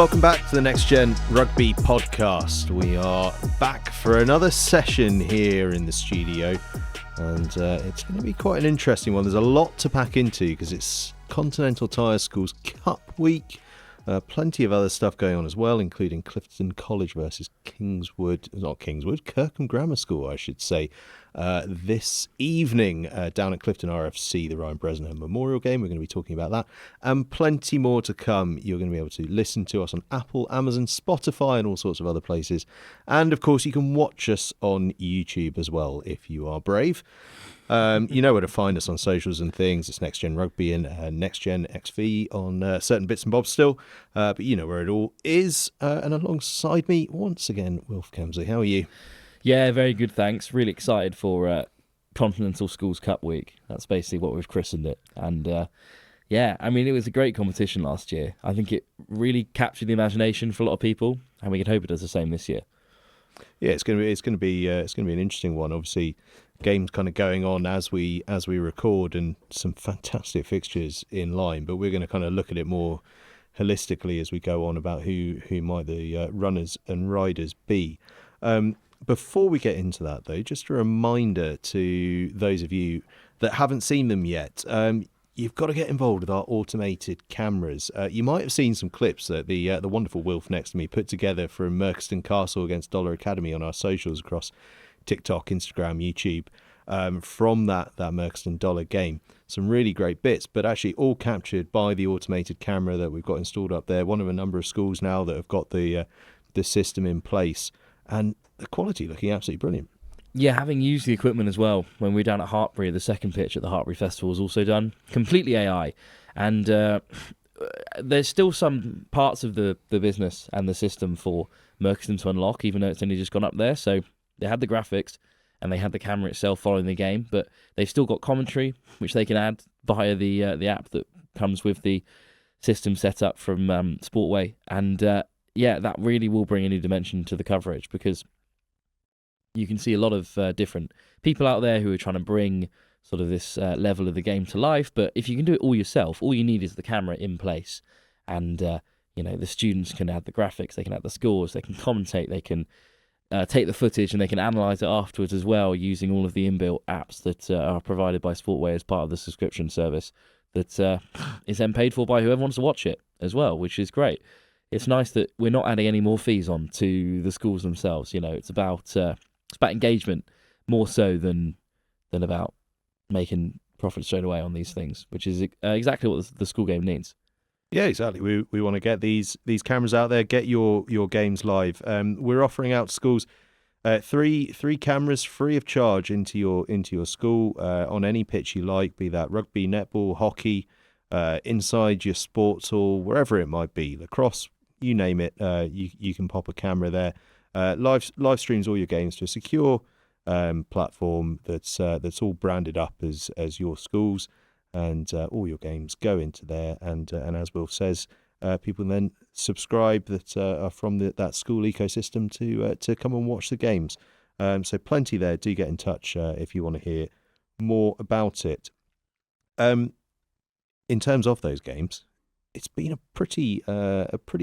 Welcome back to the Next Gen Rugby podcast. We are back for another session here in the studio, and it's going to be quite an interesting one. There's a lot to pack into because it's Continental Tire Schools Cup week. Plenty of other stuff going on as well, including Clifton College versus Kirkham Grammar School, I should say, this evening down at Clifton RFC, the Ryan Bresnahan Memorial Game. We're going to be talking about that and plenty more to come. You're going to be able to listen to us on Apple, Amazon, Spotify and all sorts of other places. And of course, you can watch us on YouTube as well if you are brave. You know where to find us on socials and things. It's NextGenRugby and NextGenXV on certain bits and bobs still. But you know where it all is. And alongside me, once again, Wilf Kemsley. How are you? Yeah, very good, thanks. Really excited for Continental Schools Cup Week. That's basically what we've christened it. And yeah, I mean, it was a great competition last year. I think it really captured the imagination for a lot of people, and we can hope it does the same this year. Yeah, it's going to be an interesting one. Obviously, games kind of going on as we record, and some fantastic fixtures in line. But we're going to kind of look at it more holistically as we go on about who might the runners and riders be. Before we get into that, though, just a reminder to those of you that haven't seen them yet. You've got to get involved with our automated cameras. You might have seen some clips that the wonderful Wilf next to me put together from Merchiston Castle against Dollar Academy on our socials across TikTok, Instagram, YouTube, from that Merchiston Dollar game. Some really great bits, but actually all captured by the automated camera that we've got installed up there. One of a number of schools now that have got the system in place, and the quality looking absolutely brilliant. Yeah, having used the equipment as well when we were down at Hartpury, the second pitch at the Hartpury Festival was also done completely AI. And there's still some parts of the business and the system for Merchiston to unlock, even though it's only just gone up there. So they had the graphics and they had the camera itself following the game, but they've still got commentary, which they can add via the app that comes with the system set up from Sportway. And yeah, that really will bring a new dimension to the coverage, because you can see a lot of different people out there who are trying to bring sort of this level of the game to life. But if you can do it all yourself, all you need is the camera in place. And, you know, the students can add the graphics, they can add the scores, they can commentate, they can take the footage, and they can analyse it afterwards as well, using all of the inbuilt apps that are provided by Sportway as part of the subscription service that is then paid for by whoever wants to watch it as well, which is great. It's nice that we're not adding any more fees on to the schools themselves. You know, it's about engagement more so than about making profit straight away on these things, which is exactly what the school game needs. Yeah, exactly. We want to get these cameras out there, get your games live. We're offering out schools three cameras free of charge into your school on any pitch you like, be that rugby, netball, hockey, inside your sports hall, wherever it might be, lacrosse, you name it. You can pop a camera there. Live streams all your games to a secure platform that's all branded up as your schools, and all your games go into there. And as Will says, people then subscribe that are from that school ecosystem to come and watch the games. So plenty there. Do get in touch if you want to hear more about it. In terms of those games, it's been a pretty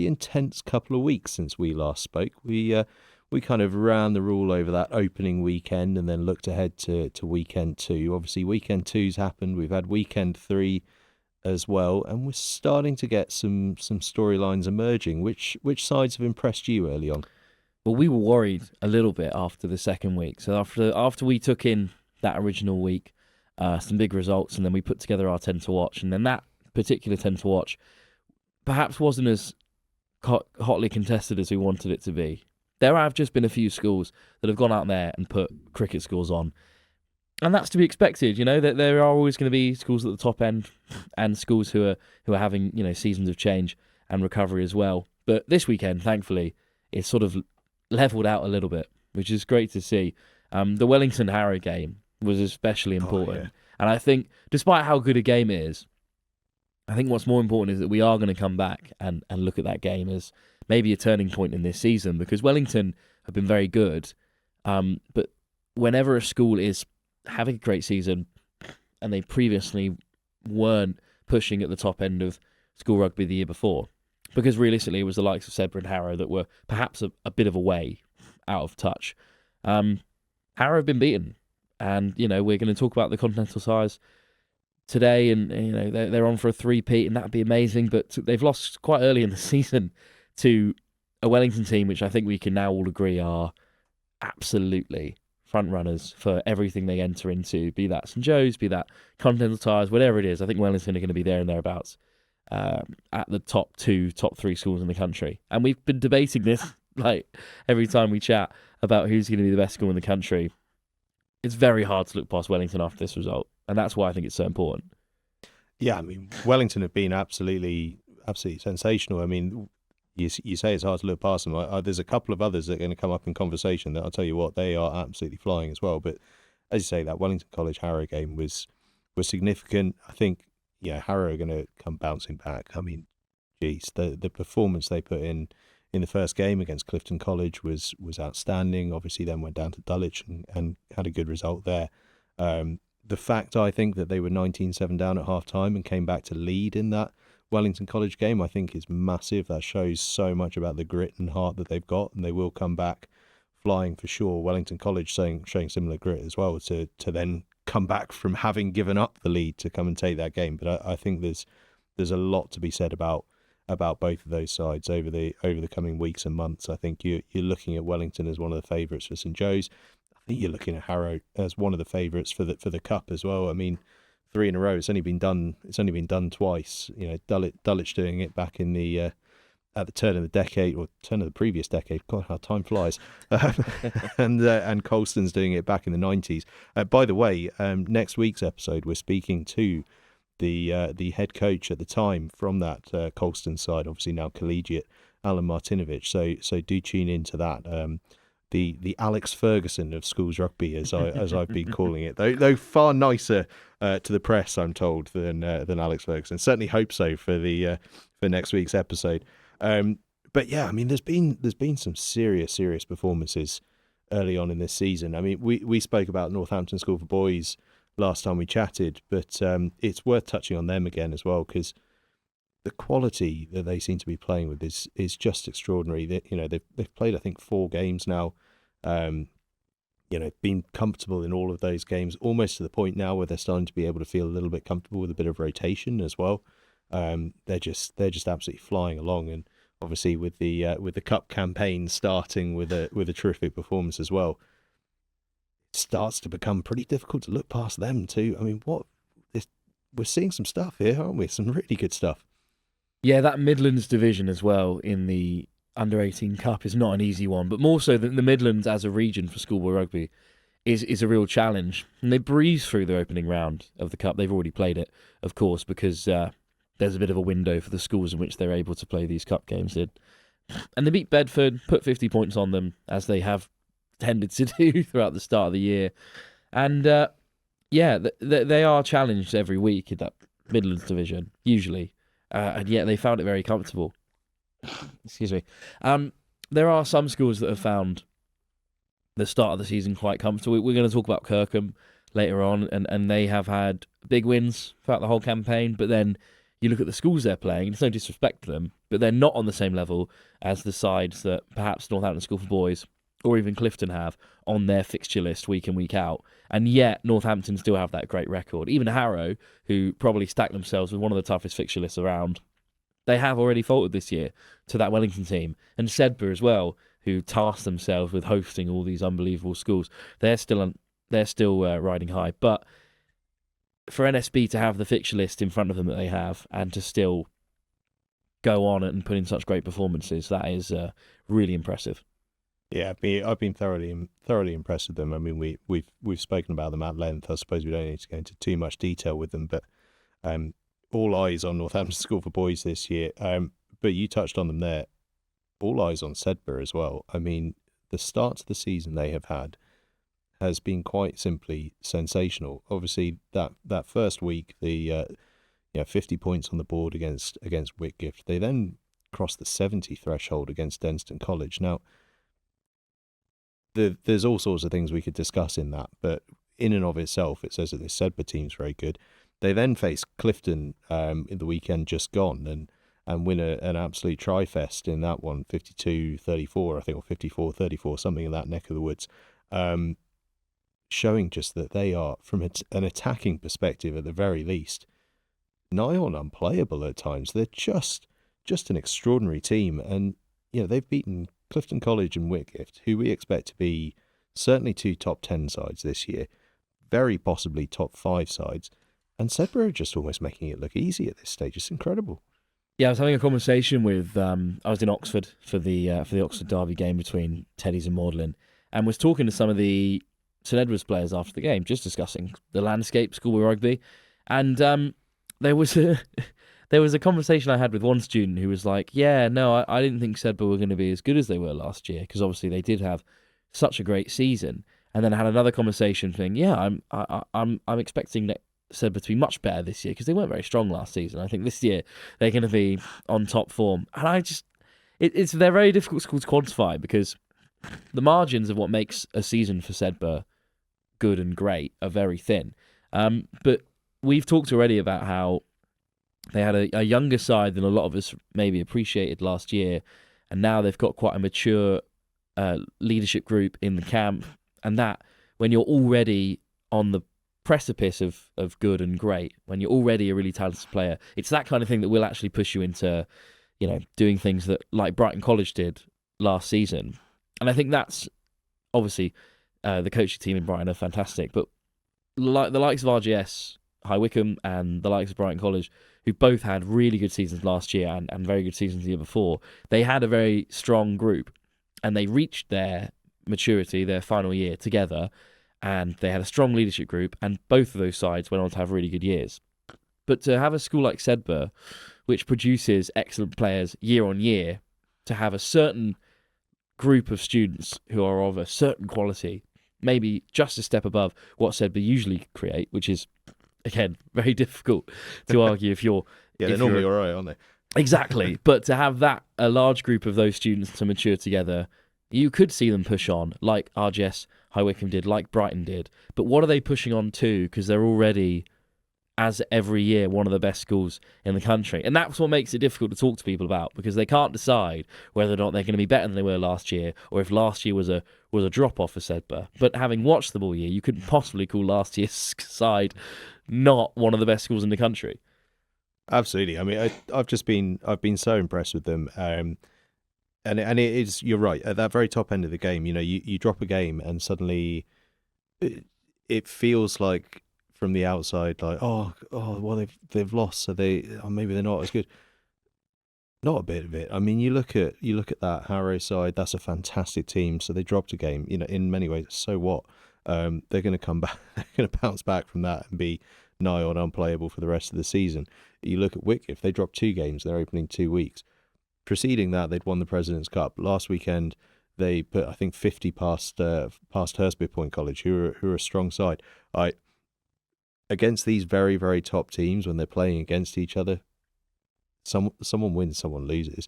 intense couple of weeks since we last spoke. We kind of ran the rule over that opening weekend and then looked ahead to weekend 2. Obviously, weekend 2's happened. We've had weekend 3 as well, and we're starting to get some storylines emerging. Which sides have impressed you early on? Well, we were worried a little bit after the second week. So after we took in that original week, some big results, and then we put together our 10 to watch, and then that particular 10 to watch perhaps wasn't as hotly contested as we wanted it to be. There have just been a few schools that have gone out there and put cricket scores on, and that's to be expected. You know, that there are always going to be schools at the top end and schools who are having, you know, seasons of change and recovery as well. But this weekend, thankfully, it's sort of leveled out a little bit, which is great to see. The Wellington Harrow game was especially important, and I think despite how good a game is, I think what's more important is that we are going to come back and look at that game as maybe a turning point in this season, because Wellington have been very good, but whenever a school is having a great season and they previously weren't pushing at the top end of school rugby the year before, because realistically it was the likes of Sedbergh and Harrow that were perhaps a bit of a way out of touch. Harrow have been beaten, and we're going to talk about the continental sides today, and they're on for a three-peat, and that'd be amazing. But they've lost quite early in the season to a Wellington team, which I think we can now all agree are absolutely front runners for everything they enter into, be that St Joe's, be that Continental Tires, whatever it is. I think Wellington are going to be there and thereabouts at the top 3 schools in the country. And we've been debating this like every time we chat about who's going to be the best school in the country. It's very hard to look past Wellington after this result, and that's why I think it's so important. Yeah, I mean, Wellington have been absolutely sensational. I mean, you say it's hard to look past them. There's a couple of others that are going to come up in conversation that I'll tell you what, they are absolutely flying as well. But as you say, that Wellington College Harrow game was significant. I think, Harrow are going to come bouncing back. I mean, geez, the performance they put in the first game against Clifton College was outstanding. Obviously, then went down to Dulwich and had a good result there. The fact, I think, that they were 19-7 down at half-time and came back to lead in that Wellington College game, I think is massive. That shows so much about the grit and heart that they've got, and they will come back flying for sure. Wellington College showing similar grit as well to then come back from having given up the lead to come and take that game. But I think there's a lot to be said about both of those sides over the coming weeks and months. I think you're looking at Wellington as one of the favourites for St Joe's. I think you're looking at Harrow as one of the favourites for the cup as well. I mean, 3 in a row. It's only been done twice. Dulwich doing it back in the at the turn of the decade or turn of the previous decade. God, how time flies. And Colston's doing it back in the 90s. By the way, next week's episode we're speaking to the head coach at the time from that Colston side, obviously now collegiate, Alan Martinovich. So do tune into that. The Alex Ferguson of schools rugby, as I've been calling it, though far nicer to the press, I'm told, than Alex Ferguson. Certainly hope so for next week's episode. But yeah, I mean, there's been some serious performances early on in this season. I mean, we spoke about Northampton School for Boys last time we chatted, but it's worth touching on them again as well, because the quality that they seem to be playing with is just extraordinary. They've played, I think, 4 games now. Been comfortable in all of those games, almost to the point now where they're starting to be able to feel a little bit comfortable with a bit of rotation as well. They're just absolutely flying along, and obviously with the cup campaign starting with a terrific performance as well, it starts to become pretty difficult to look past them too. I mean, we're seeing some stuff here, aren't we? Some really good stuff. Yeah, that Midlands division as well in the Under-18 Cup is not an easy one, but more so than the Midlands as a region for schoolboy rugby is a real challenge. And they breeze through their opening round of the Cup. They've already played it, of course, because there's a bit of a window for the schools in which they're able to play these Cup games in. And they beat Bedford, put 50 points on them, as they have tended to do throughout the start of the year. And they are challenged every week in that Midlands division, usually. And yet they found it very comfortable. Excuse me. There are some schools that have found the start of the season quite comfortable. We're going to talk about Kirkham later on, and they have had big wins throughout the whole campaign. But then you look at the schools they're playing, and it's no disrespect to them, but they're not on the same level as the sides that perhaps Northampton School for Boys or even Clifton have on their fixture list week in, week out. And yet Northampton still have that great record. Even Harrow, who probably stacked themselves with one of the toughest fixture lists around, they have already faltered this year to that Wellington team. And Sedbergh as well, who tasked themselves with hosting all these unbelievable schools. They're still riding high. But for NSB to have the fixture list in front of them that they have and to still go on and put in such great performances, that is really impressive. Yeah, I've been thoroughly impressed with them. I mean, we've spoken about them at length. I suppose we don't need to go into too much detail with them, but all eyes on Northampton School for Boys this year. But you touched on them there. All eyes on Sedbergh as well. I mean, the start to the season they have had has been quite simply sensational. Obviously, that first week, the 50 points on the board against Whitgift. They then crossed the 70 threshold against Denstone College. Now, there's all sorts of things we could discuss in that, but in and of itself, it says that this Sedbergh team's very good. They then faced Clifton in the weekend just gone, and win an absolute tri-fest in that one, 52-34, I think, or 54-34, something in that neck of the woods. Showing just that they are, from an attacking perspective at the very least, nigh on unplayable at times. They're just an extraordinary team. And, they've beaten Clifton College and Whitgift, who we expect to be certainly 2 top 10 sides this year, very possibly top 5 sides. And Sedbergh are just almost making it look easy at this stage. It's incredible. Yeah, I was having a conversation with, I was in Oxford for the Oxford Derby game between Teddies and Magdalen, and was talking to some of the St Edwards players after the game, just discussing the landscape, schoolboy rugby. And there was a conversation I had with one student who was like, yeah, no, I didn't think Sedbergh were going to be as good as they were last year, because obviously they did have such a great season. And then I had another conversation saying, yeah, I'm expecting Sedbergh to be much better this year, because they weren't very strong last season. I think this year they're going to be on top form. And they're very difficult schools to quantify, because the margins of what makes a season for Sedbergh good and great are very thin. But we've talked already about how they had a younger side than a lot of us maybe appreciated last year, and now they've got quite a mature leadership group in the camp, and that when you're already on the precipice of good and great, when you're already a really talented player, it's that kind of thing that will actually push you into, doing things that like Brighton College did last season. And I think that's obviously the coaching team in Brighton are fantastic, but like the likes of RGS, High Wycombe, and the likes of Brighton College, who both had really good seasons last year and very good seasons the year before, they had a very strong group, and they reached their maturity, their final year together, and they had a strong leadership group, and both of those sides went on to have really good years. But to have a school like Sedbergh, which produces excellent players year on year, to have a certain group of students who are of a certain quality, maybe just a step above what Sedbergh usually create, which is, again, very difficult to argue if you're... Yeah, they're normally all right, aren't they? Exactly. But to have a large group of those students to mature together, you could see them push on, like RGS, High Wycombe did, like Brighton did. But what are they pushing on to? Because they're already, as every year, one of the best schools in the country. And that's what makes it difficult to talk to people about, because they can't decide whether or not they're going to be better than they were last year, or if last year was a drop-off for Sedbergh. But having watched them all year, you couldn't possibly call last year's side not one of the best schools in the country. Absolutely. I mean, I've been so impressed with them. And it is, you're right, at that very top end of the game, you drop a game and suddenly it feels like from the outside, like, well, they've lost, so maybe they're not as good. Not a bit of it. I mean, you look at that Harrow side, that's a fantastic team. So they dropped a game, in many ways, so what? They're going to come back, they're going to bounce back from that and be nigh on unplayable for the rest of the season. You look at Whitgift, they dropped 2 games, they're opening 2 weeks. Preceding that, they'd won the President's Cup. Last weekend, they put, I think, 50 past Hurstby Point College, who are a strong side. Against these very, very top teams, when they're playing against each other, someone wins, someone loses.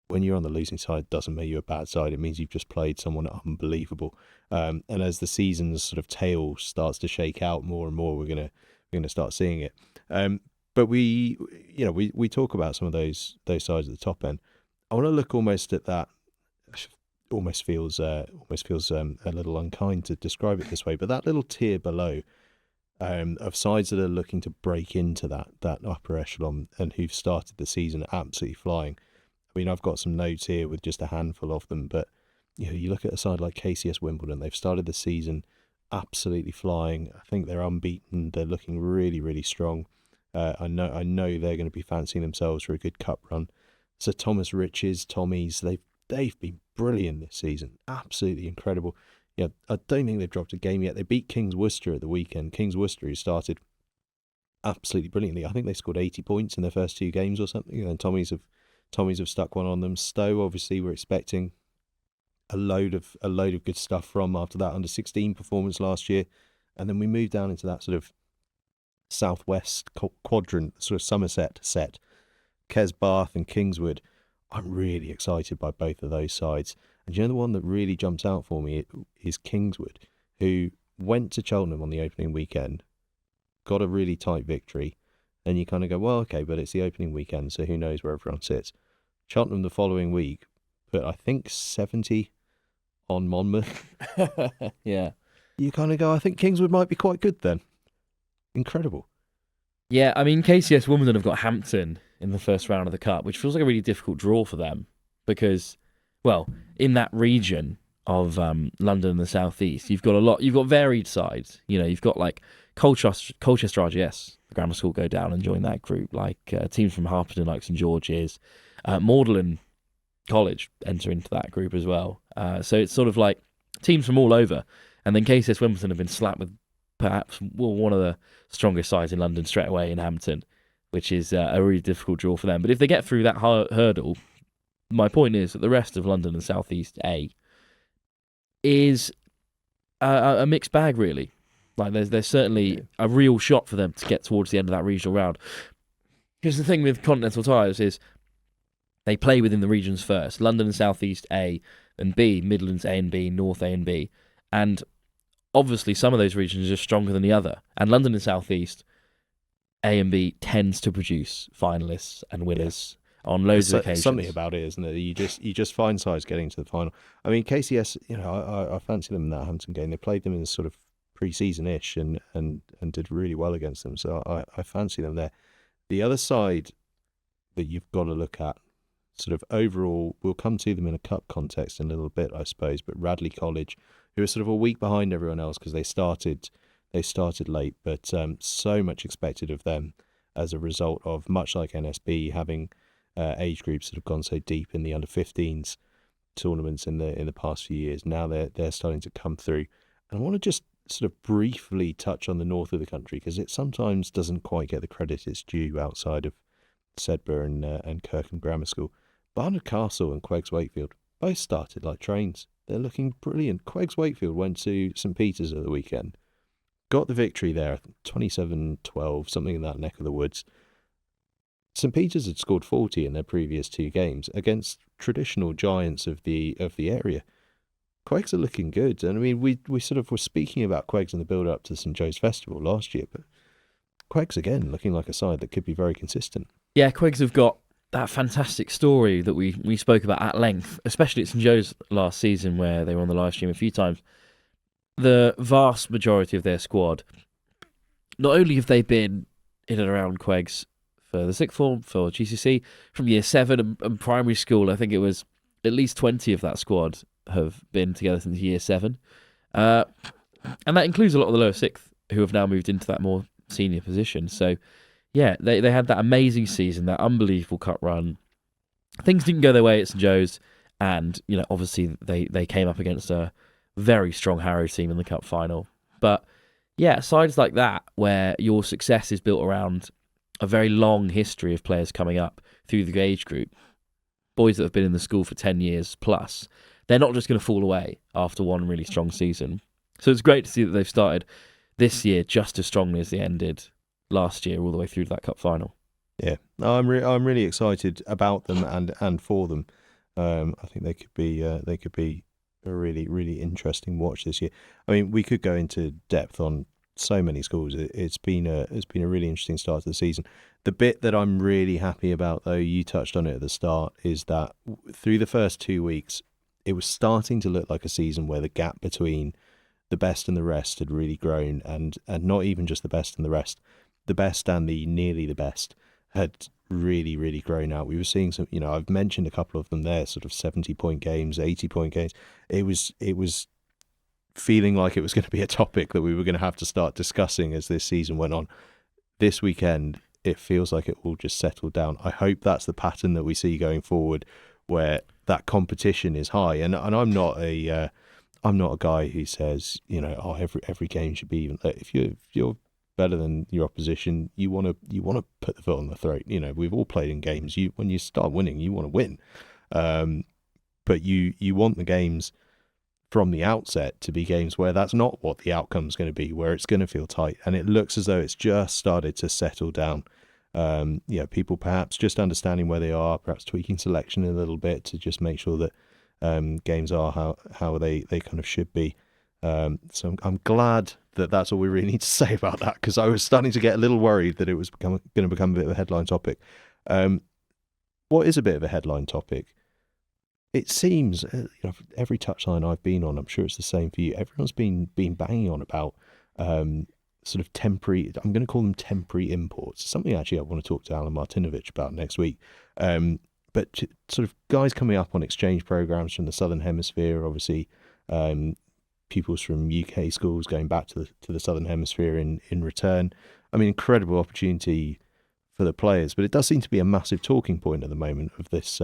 When you're on the losing side, doesn't make you a bad side. It means you've just played someone unbelievable. And as the season's sort of tail starts to shake out more and more, we're gonna start seeing it. But we talk about some of those sides at the top end. I want to look almost at that. Almost feels a little unkind to describe it this way, but that little tier below of sides that are looking to break into that upper echelon and who've started the season absolutely flying. I mean, I've got some notes here with just a handful of them, but you look at a side like KCS Wimbledon. They've started the season absolutely flying. I think they're unbeaten. They're looking really, really strong. I know they're going to be fancying themselves for a good cup run. So Thomas Riches, Tommies, they've been brilliant this season. Absolutely incredible. I don't think they've dropped a game yet. They beat Kings Worcester at the weekend. Kings Worcester, who started absolutely brilliantly. I think they scored 80 points in their first 2 games or something. And Tommies have stuck one on them. Stowe, obviously, we're expecting a load of good stuff from after that under-16 performance last year, and then we moved down into that sort of southwest quadrant, sort of Somerset set. Kes Bath and Kingswood. I'm really excited by both of those sides, and the one that really jumps out for me is Kingswood, who went to Cheltenham on the opening weekend, got a really tight victory, And you kind of go, well, okay, but it's the opening weekend, so who knows where everyone sits. Cheltenham the following week put, I think, 70 on Monmouth. Yeah. You kind of go, I think Kingswood might be quite good then. Incredible. Yeah, I mean, KCS Wimbledon have got Hampton in the first round of the Cup, which feels like a really difficult draw for them because, well, in that region of London and the South East, you've got varied sides. You know, you've got like Colchester RGS, the grammar school, go down and join that group, like teams from Harpenden, like St George's. Magdalen College enter into that group as well. So it's sort of like teams from all over. And then KCS Wimbledon have been slapped with perhaps one of the strongest sides in London straight away in Hampton, which is a really difficult draw for them. But if they get through that hurdle, my point is that the rest of London and South East A is a mixed bag, really. Like there's certainly a real shot for them to get towards the end of that regional round. Because the thing with Continental Ties is they play within the regions first. London and South East A and B, Midlands A and B, North A and B. And obviously some of those regions are stronger than the other. And London and South East A and B tends to produce finalists and winners on loads of occasions. Something about it, isn't it? You just find sides getting to the final. I mean, KCS, I fancy them in that Hampton game. They played them in sort of pre-season-ish and did really well against them. So I fancy them there. The other side that you've got to look at, sort of overall, we'll come to them in a cup context in a little bit, I suppose, but Radley College, who are sort of a week behind everyone else because they started late, but so much expected of them as a result of, much like NSB, having age groups that have gone so deep in the under-15s tournaments in the past few years. Now they're starting to come through. And I want to just sort of briefly touch on the north of the country because it sometimes doesn't quite get the credit it's due outside of Sedbergh and Kirkham Grammar School. Barnard Castle and Queggs Wakefield both started like trains. They're looking brilliant. Queggs Wakefield went to St Peter's at the weekend, got the victory there, 27-12, something in that neck of the woods. St Peter's had scored 40 in their previous two games against traditional giants of the area. Queggs are looking good, and I mean we sort of were speaking about Queggs in the build up to St Joe's Festival last year, but Queggs again looking like a side that could be very consistent. Yeah, Queggs have got that fantastic story that we spoke about at length, especially at St Joe's last season where they were on the live stream a few times. The vast majority of their squad, not only have they been in and around Queggs for the sixth form, for GCSE, from year 7 and primary school, I think it was at least 20 of that squad have been together since year 7. And that includes a lot of the lower sixth who have now moved into that more senior position. So, yeah, they had that amazing season, that unbelievable cup run. Things didn't go their way at St Joe's, and obviously they came up against a very strong Harrow team in the cup final. But yeah, sides like that where your success is built around a very long history of players coming up through the age group, boys that have been in the school for 10 years plus, they're not just going to fall away after one really strong season. So it's great to see that they've started this year just as strongly as they ended last year, all the way through to that cup final. Yeah, I'm really excited about them and for them. I think they could be a really, really interesting watch this year. I mean, we could go into depth on so many schools. It's been a really interesting start to the season. The bit that I'm really happy about, though, you touched on it at the start, is that through the first 2 weeks, it was starting to look like a season where the gap between the best and the rest had really grown, and not even just the best and the rest, the best and the nearly the best had really, really grown out. We were seeing some, I've mentioned a couple of them there, sort of 70-point games, 80-point games. It was feeling like it was going to be a topic that we were going to have to start discussing as this season went on. This weekend, it feels like it will just settle down. I hope that's the pattern that we see going forward, where that competition is high. And I'm not a guy who says, every game should be even. If you're better than your opposition, you want to put the foot on the throat. We've all played in games. When you start winning, you want to win, but you want the games from the outset to be games where that's not what the outcome's going to be, where it's going to feel tight. And it looks as though it's just started to settle down. People perhaps just understanding where they are, perhaps tweaking selection a little bit to just make sure that games are how they kind of should be. So I'm glad that that's all we really need to say about that, because I was starting to get a little worried that it was going to become a bit of a headline topic. What is a bit of a headline topic? It seems every touchline I've been on, I'm sure it's the same for you. Everyone's been banging on about sort of temporary. I'm going to call them temporary imports. Something actually I want to talk to Alan Martinovich about next week. But sort of guys coming up on exchange programs from the Southern Hemisphere, obviously. Pupils from UK schools going back to the Southern Hemisphere in return. I mean, incredible opportunity for the players, but it does seem to be a massive talking point at the moment of this.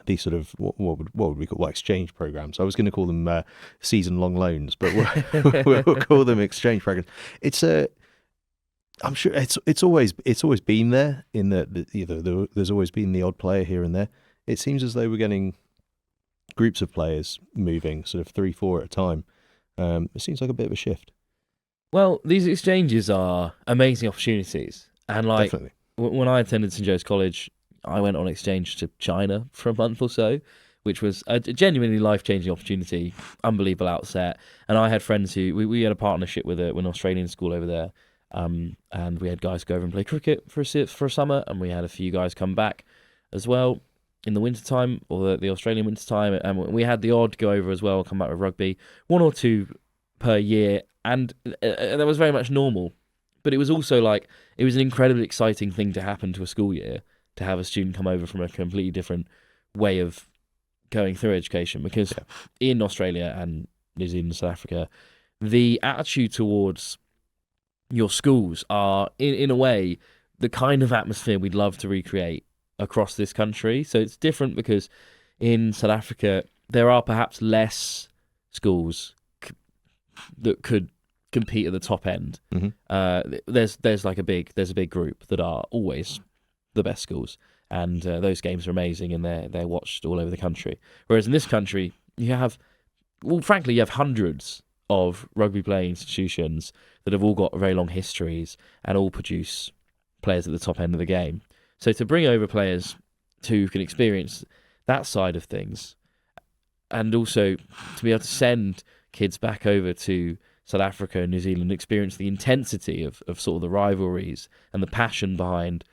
These sort of what would we call exchange programs? I was going to call them season-long loans, but we'll call them exchange programs. I'm sure it's always been there in there's always been the odd player here and there. It seems as though we're getting groups of players moving, sort of 3-4 at a time. It seems like a bit of a shift. Well, these exchanges are amazing opportunities, and Definitely. When I attended St Joe's College, I went on exchange to China for a month or so, which was a genuinely life-changing opportunity, unbelievable outset. And I had friends who we had a partnership with an Australian school over there, and we had guys go over and play cricket for a summer, and we had a few guys come back as well in the wintertime, or the Australian wintertime, and we had the odd go over as well, come back with rugby, 1 or 2 per year, and that was very much normal. But it was also it was an incredibly exciting thing to happen to a school year, to have a student come over from a completely different way of going through education, because in Australia and New Zealand and South Africa, the attitude towards your schools are, in a way, the kind of atmosphere we'd love to recreate across this country. So it's different because in South Africa, there are perhaps less schools that could compete at the top end. Mm-hmm. There's a big group that are always the best schools, and those games are amazing, and they're watched all over the country. Whereas in this country, you have hundreds of rugby playing institutions that have all got very long histories and all produce players at the top end of the game. So to bring over players who can experience that side of things, and also to be able to send kids back over to South Africa and New Zealand, experience the intensity of sort of the rivalries and the passion behind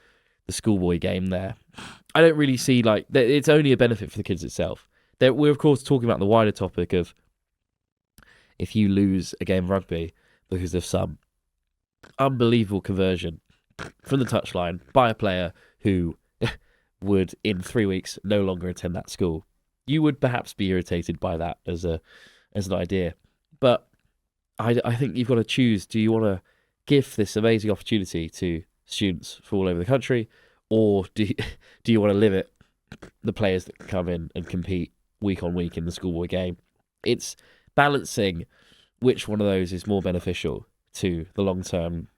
the schoolboy game there. I don't really see it's only a benefit for the kids itself. We're of course talking about the wider topic of if you lose a game of rugby because of some unbelievable conversion from the touchline by a player who would in 3 weeks no longer attend that school, you would perhaps be irritated by that as an idea. But I think you've got to choose. Do you want to give this amazing opportunity to students from all over the country, or do you want to limit the players that come in and compete week on week in the schoolboy game? It's balancing which one of those is more beneficial to the long-term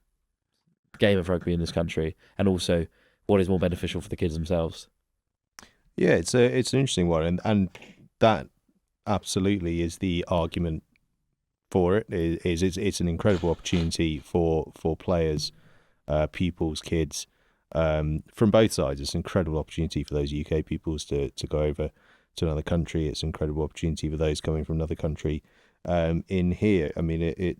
game of rugby in this country, and also what is more beneficial for the kids themselves. Yeah, it's an interesting one, and that absolutely is the argument for it. It's an incredible opportunity for players, pupils, kids, from both sides. It's an incredible opportunity for those UK pupils to go over to another country. It's an incredible opportunity for those coming from another country in here. I mean, it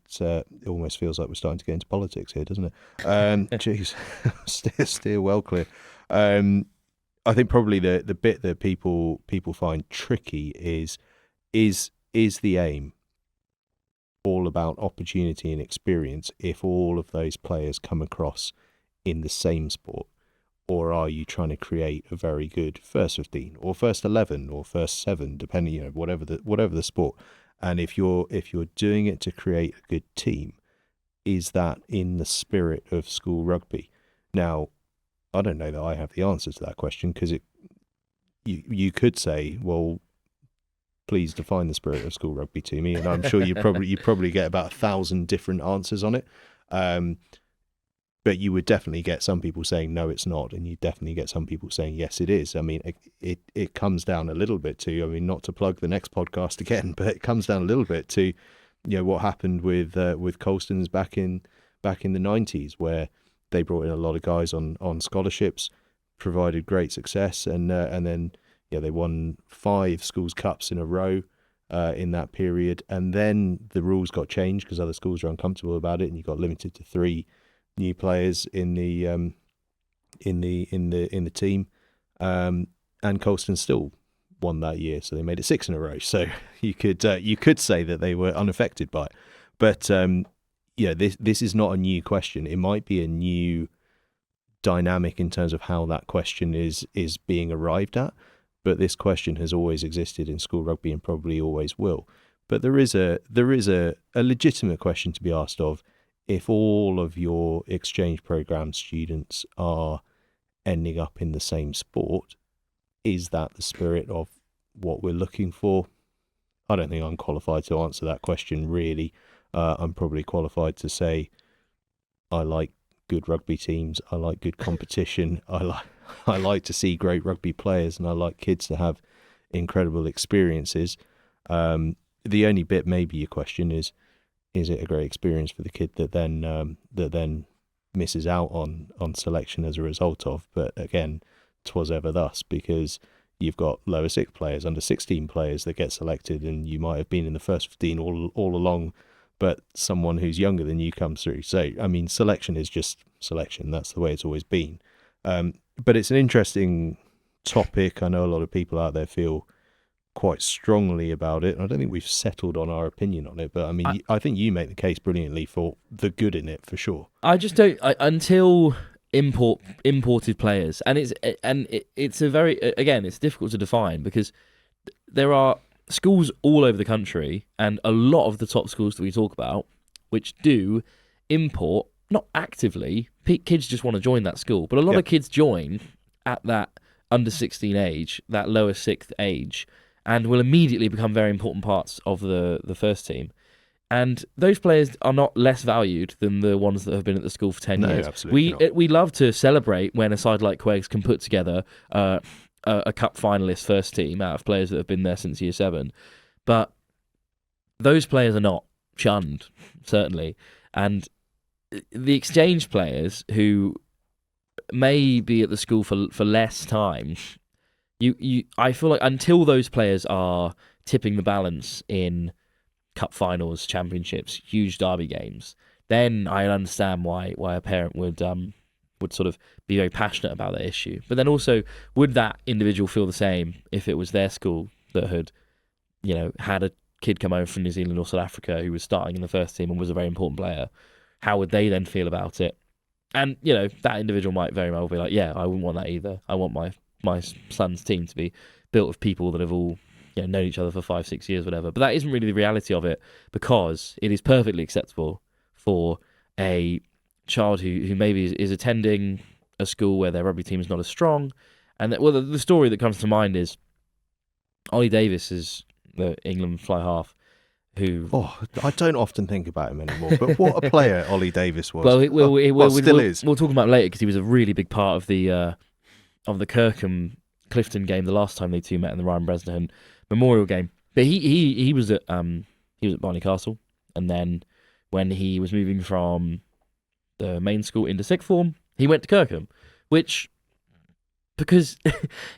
almost feels like we're starting to get into politics here, doesn't it? Jeez, steer well clear. I think probably the bit that people find tricky is the aim all about opportunity and experience if all of those players come across in the same sport, or are you trying to create a very good first 15 or first 11 or first 7, depending, whatever the sport. And if you're doing it to create a good team, is that in the spirit of school rugby? Now, I don't know that I have the answer to that question, because you could say, well, please define the spirit of school rugby to me, and I'm sure you probably get about 1,000 different answers on it. But you would definitely get some people saying no, it's not, and you definitely get some people saying yes, it is. I mean, it comes down a little bit to, I mean, not to plug the next podcast again, but it comes down a little bit to, what happened with Colston's back in the 90s, where they brought in a lot of guys on scholarships, provided great success, and then they won 5 schools cups in a row, in that period, and then the rules got changed because other schools were uncomfortable about it, and you got limited to 3 new players in the team, and Colston still won that year, so they made it 6 in a row. So you could say that they were unaffected by it, but this is not a new question. It might be a new dynamic in terms of how that question is being arrived at, but this question has always existed in school rugby and probably always will. But there is a legitimate question to be asked of, if all of your exchange program students are ending up in the same sport, is that the spirit of what we're looking for? I don't think I'm qualified to answer that question, really. I'm probably qualified to say I like good rugby teams, I like good competition, I like to see great rugby players, and I like kids to have incredible experiences. The only bit maybe your question is it a great experience for the kid that then misses out on selection as a result of? But again, 'twas ever thus, because you've got lower 6 players, under 16 players that get selected, and you might have been in the first 15 all along, but someone who's younger than you comes through. So, I mean, selection is just selection. That's the way it's always been. But it's an interesting topic. I know a lot of people out there feel quite strongly about it. I don't think we've settled on our opinion on it, but I mean, I think you make the case brilliantly for the good in it, for sure. I just don't until imported players, and it's a very, again, it's difficult to define, because there are schools all over the country, and a lot of the top schools that we talk about, which do import, not actively, kids just want to join that school, but a lot of kids join at that under 16 age, that lower 6th age, and will immediately become very important parts of the first team. And those players are not less valued than the ones that have been at the school for 10 years. Absolutely not. We love to celebrate when a side like Queggs can put together a cup finalist first team out of players that have been there since year 7. But those players are not shunned, certainly. And the exchange players who may be at the school for less time, I feel like until those players are tipping the balance in cup finals, championships, huge derby games, then I understand why a parent would sort of be very passionate about that issue. But then also, would that individual feel the same if it was their school that had, had a kid come over from New Zealand or South Africa who was starting in the first team and was a very important player? How would they then feel about it? And, that individual might very well be like, yeah, I wouldn't want that either. I want my son's team to be built of people that have all known each other for 5-6 years, whatever. But that isn't really the reality of it, because it is perfectly acceptable for a child who maybe is attending a school where their rugby team is not as strong. And the story that comes to mind is Ollie Davis is the England fly half who... Oh, I don't often think about him anymore, but what a player Ollie Davis was. Still is. We'll talk about him later, because he was a really big part of the Kirkham Clifton game the last time they two met in the Ryan Bresnahan Memorial Game. But he was at Barney Castle, and then when he was moving from the main school into sixth form, he went to Kirkham, which, because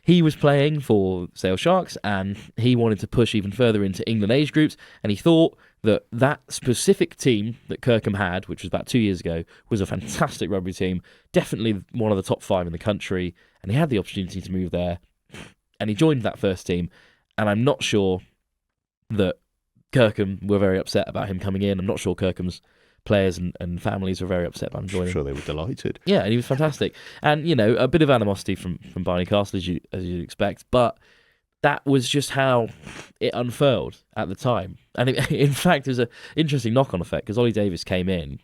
he was playing for Sale Sharks and he wanted to push even further into England age groups, and he thought that specific team that Kirkham had, which was about 2 years ago, was a fantastic rugby team, definitely one of the top 5 in the country, and he had the opportunity to move there, and he joined that first team. And I'm not sure that Kirkham were very upset about him coming in. I'm not sure Kirkham's players and families were very upset about him joining. I'm sure they were delighted. Yeah, and he was fantastic. And, a bit of animosity from Barney Castle, as you'd expect, but that was just how it unfurled at the time. And in fact, there's an interesting knock-on effect, because Ollie Davis came in,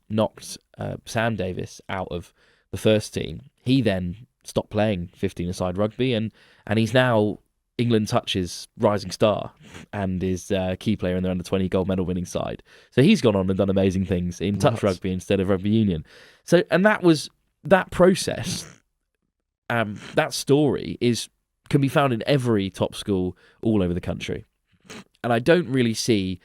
knocked Sam Davis out of the first team. He then stopped playing 15-a-side rugby, and he's now England Touch's rising star and is a key player in their under-20 gold medal winning side. So he's gone on and done amazing things in touch rugby instead of rugby union. So, and that process, that story can be found in every top school all over the country. And I don't really see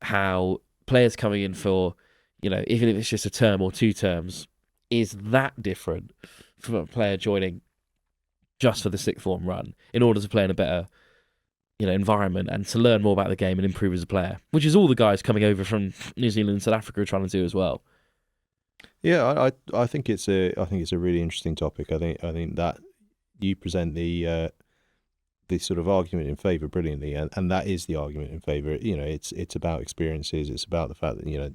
how players coming in for, even if it's just a term or 2 terms, is that different from a player joining just for the sixth form run in order to play in a better environment and to learn more about the game and improve as a player, which is all the guys coming over from New Zealand and South Africa are trying to do as well. Yeah, I think it's a really interesting topic. I think that you present the sort of argument in favour brilliantly, and that is the argument in favour. It's about experiences. It's about the fact that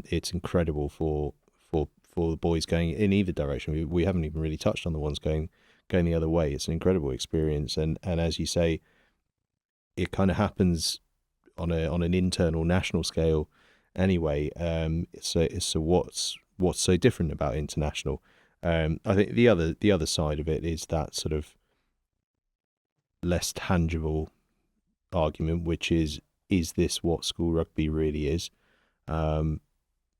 it's incredible for the boys going in either direction. We haven't even really touched on the ones going the other way. It's an incredible experience, and as you say, it kind of happens on an internal national scale anyway. So what's so different about international? I think the other side of it is that sort of less tangible argument, which is this what school rugby really is?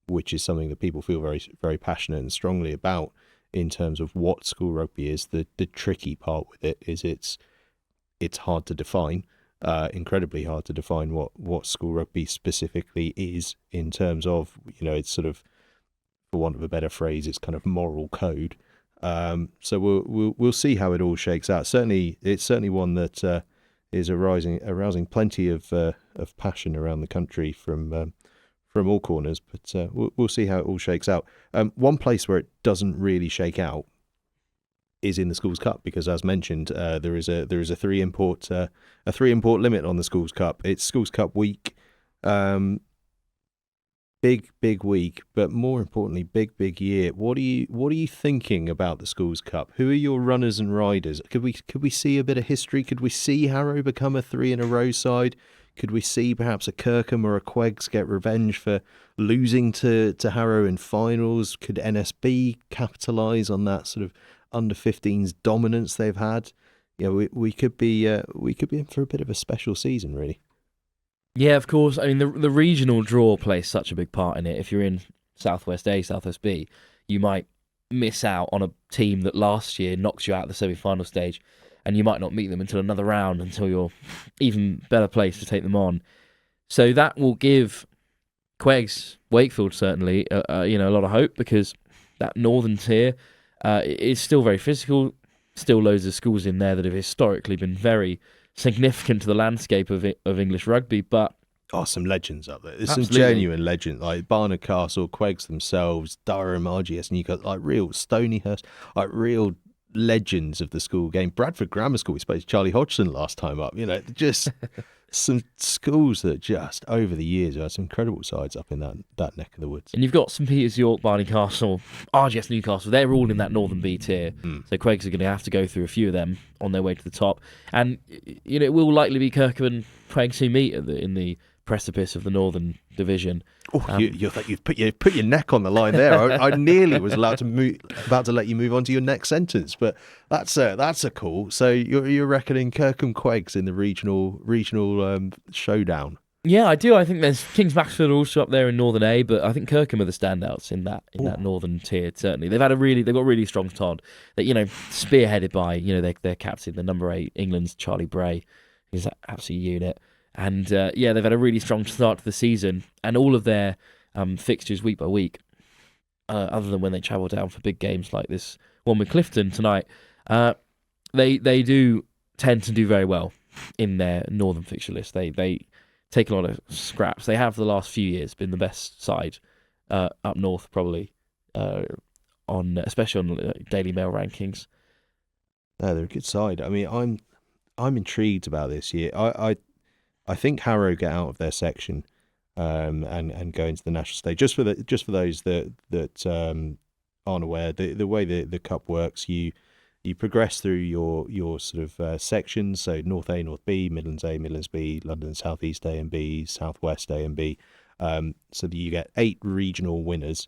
Which is something that people feel very, very passionate and strongly about in terms of what school rugby is. The tricky part with it is it's hard to define, incredibly hard to define what school rugby specifically is in terms of, it's sort of, for want of a better phrase, it's kind of moral code. So we'll see how it all shakes out. It's certainly one that is arousing plenty of passion around the country from all corners. But we'll see how it all shakes out. One place where it doesn't really shake out is in the Schools Cup, because as mentioned, there is a three import limit on the Schools Cup. It's Schools Cup week. Big week, but more importantly, big year. What are you thinking about the Schools Cup? Who are your runners and riders? Could we see a bit of history? Could we see Harrow become a 3-in-a-row side? Could we see perhaps a Kirkham or a Queggs get revenge for losing to Harrow in finals? Could NSB capitalise on that sort of under-15s dominance they've had? We could be in for a bit of a special season, really. Yeah, of course. I mean, the regional draw plays such a big part in it. If you're in Southwest A, Southwest B, you might miss out on a team that last year knocks you out of the semi-final stage, and you might not meet them until another round, until you're even better placed to take them on. So that will give Queggs, Wakefield certainly, a lot of hope, because that northern tier is still very physical. Still loads of schools in there that have historically been very significant to the landscape of English rugby, but some legends up there. There's absolutely some genuine legends, like Barnard Castle, Queggs themselves, Durham, RGS, and you got like real Stonyhurst, like real legends of the school game. Bradford Grammar School, we spoke to Charlie Hodgson last time up. Just some schools that just over the years have had some incredible sides up in that neck of the woods. And you've got St Peters, York, Barney Castle, RGS Newcastle. They're all in that northern B tier. So Queggs are going to have to go through a few of them on their way to the top. And it will likely be Kirkham and Queggs who meet in the precipice of the Northern Division. You've put your neck on the line there. I nearly was about to let you move on to your next sentence, but that's a call. So you're reckoning Kirkham Queggs in the regional showdown? Yeah, I do. I think there's Kings Maxfield are also up there in Northern A, but I think Kirkham are the standouts in that northern tier. Certainly, they've got a really strong squad that spearheaded by their captain, the number 8 England's Charlie Bray. He's an absolute unit. And they've had a really strong start to the season, and all of their fixtures week by week, other than when they travel down for big games like this one with Clifton tonight, they do tend to do very well in their northern fixture list. They take a lot of scraps. They have the last few years been the best side up north, probably especially on Daily Mail rankings. No, they're a good side. I mean, I'm intrigued about this year. I think Harrow get out of their section and go into the national stage. Just for those that aren't aware, the way the cup works, you progress through your sort of sections. So North A, North B, Midlands A, Midlands B, London South East A and B, Southwest A and B. So that you get 8 regional winners.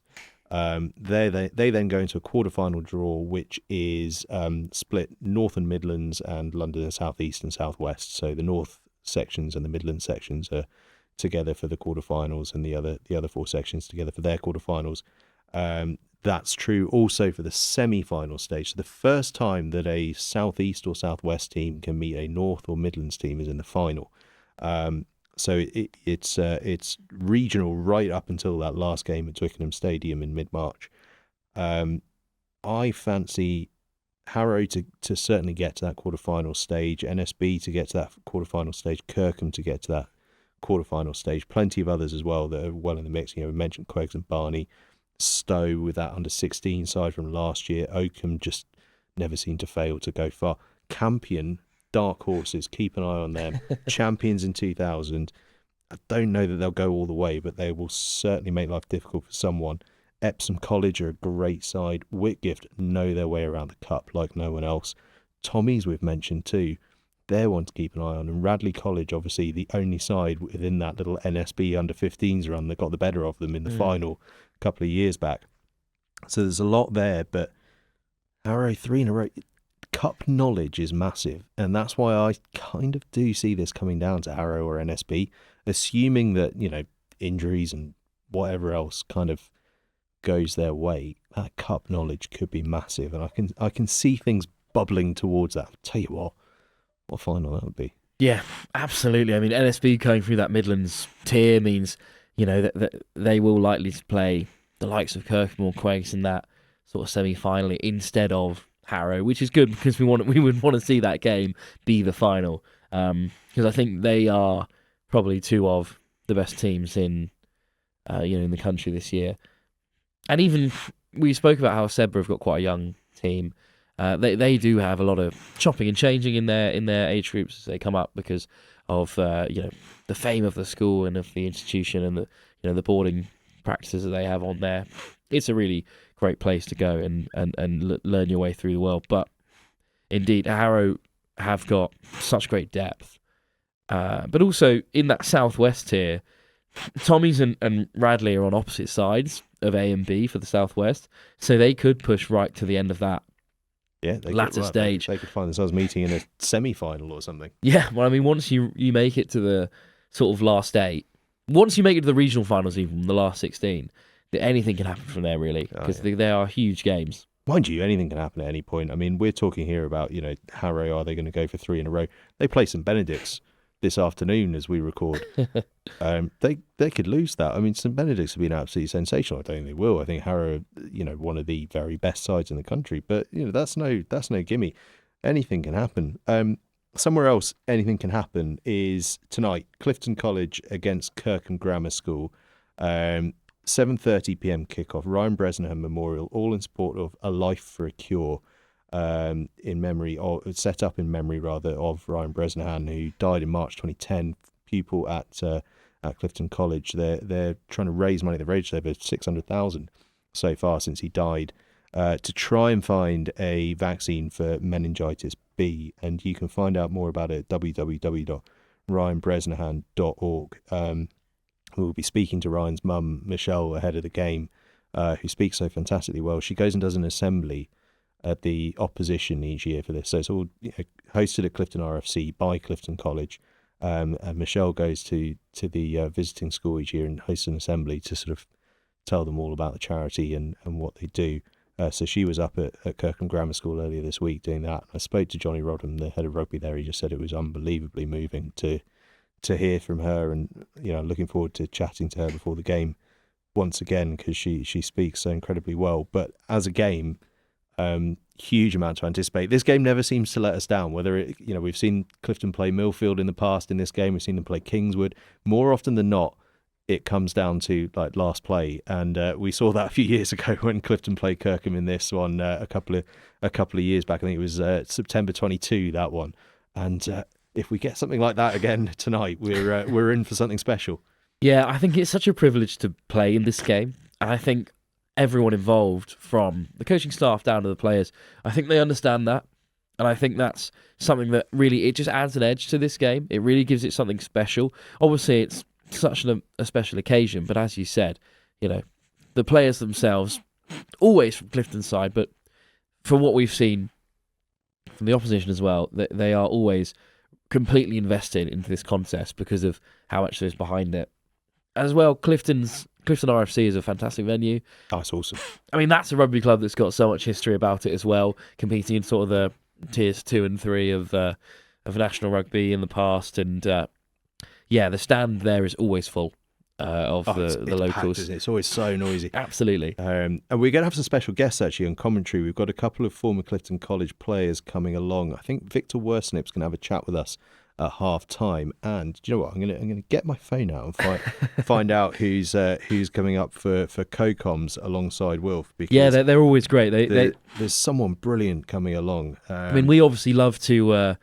They then go into a quarterfinal draw, which is split North and Midlands and London and South East and Southwest. So the North sections and the Midland sections are together for the quarterfinals, and the other 4 sections together for their quarterfinals. That's true also for the semi-final stage. So the first time that a Southeast or Southwest team can meet a North or Midlands team is in the final. So it's regional right up until that last game at Twickenham Stadium in mid-March. I fancy Harrow to certainly get to that quarterfinal stage, NSB to get to that quarterfinal stage, Kirkham to get to that quarterfinal stage, plenty of others as well that are well in the mix. We mentioned Queggs and Barney, Stowe with that under-16 side from last year, Oakham just never seemed to fail to go far. Campion, dark horses, keep an eye on them. Champions in 2000. I don't know that they'll go all the way, but they will certainly make life difficult for someone. Epsom College are a great side. Whitgift know their way around the cup like no one else. Tommies we've mentioned too. They're one to keep an eye on. And Radley College, obviously, the only side within that little NSB under-15s run that got the better of them in the final a couple of years back. So there's a lot there, but Harrow 3 in a row. Cup knowledge is massive, and that's why I kind of do see this coming down to Harrow or NSB, assuming that, injuries and whatever else kind of goes their way. That cup knowledge could be massive, and I can see things bubbling towards that. I'll tell you what final that would be. Yeah, absolutely. I mean, NSB going through that Midlands tier means, that they will likely to play the likes of Kirkham or Queggs in that sort of semi-final instead of Harrow, which is good because we would want to see that game be the final. Because I think they are probably two of the best teams in the country this year. And even we spoke about how Sebra have got quite a young team. They do have a lot of chopping and changing in their age groups as they come up because of the fame of the school and of the institution and the boarding practices that they have on there. It's a really great place to go and learn your way through the world. But indeed, Harrow have got such great depth. But also in that southwest tier, Tommies and Radley are on opposite sides of A and B for the southwest, so they could push right to the end of that. Yeah, latter stage. They could find themselves meeting in a semi-final or something. Yeah, well, I mean, once you make it to the sort of last 8, once you make it to the regional finals, even the last 16, anything can happen from there, really, because they are huge games. Mind you, anything can happen at any point. I mean, we're talking here about, Harrow, are they going to go for 3 in a row? They play St Benedict's this afternoon as we record. They could lose that. I mean, St Benedict's have been absolutely sensational. I don't think they will. I think Harrow, one of the very best sides in the country. But that's no gimme. Anything can happen. Somewhere else, anything can happen is tonight. Clifton College against Kirkham Grammar School. 7:30 p.m. kickoff. Ryan Bresnahan Memorial, all in support of A Life for a Cure. In memory, or set up in memory rather, of Ryan Bresnahan, who died in March 2010. Pupil at Clifton College. They're trying to raise money. They've raised over 600,000 so far since he died, to try and find a vaccine for meningitis B. And you can find out more about it at www.ryanbresnahan.org. We'll be speaking to Ryan's mum, Michelle, ahead of the game, who speaks so fantastically well. She goes and does an assembly at the opposition each year for this. So it's all hosted at Clifton RFC by Clifton College. And Michelle goes to the visiting school each year and hosts an assembly to sort of tell them all about the charity and what they do. So she was up at Kirkham Grammar School earlier this week doing that. I spoke to Johnny Rodham, the head of rugby there. He just said it was unbelievably moving to hear from her, and looking forward to chatting to her before the game once again, because she speaks so incredibly well. But as a game, huge amount to anticipate. This game never seems to let us down. Whether we've seen Clifton play Millfield in the past. In this game, we've seen them play Kingswood. More often than not, it comes down to like last play, and we saw that a few years ago when Clifton played Kirkham in this one a couple of years back. I think it was September 22, that one. And if we get something like that again tonight, we're in for something special. Yeah, I think it's such a privilege to play in this game, and I think everyone involved, from the coaching staff down to the players, I think they understand that. And I think that's something that really, it just adds an edge to this game. It really gives it something special. Obviously, it's such a special occasion, but as you said, the players themselves, always from Clifton's side, but from what we've seen from the opposition as well, they are always completely invested into this contest because of how much there is behind it. As well, Clifton RFC is a fantastic venue. Oh, it's awesome. I mean, that's a rugby club that's got so much history about it as well, competing in sort of the tiers 2 and 3 of national rugby in the past. And the stand there is always full. the locals. Packed, isn't it? It's always so noisy. Absolutely. And we're going to have some special guests actually on commentary. We've got a couple of former Clifton College players coming along. I think Victor Worsnip's going to have a chat with us at half time. And do you know what? I'm going to get my phone out and find out who's coming up for co-coms alongside Wilf. Because yeah, they're always great. There's someone brilliant coming along. I mean, we obviously love to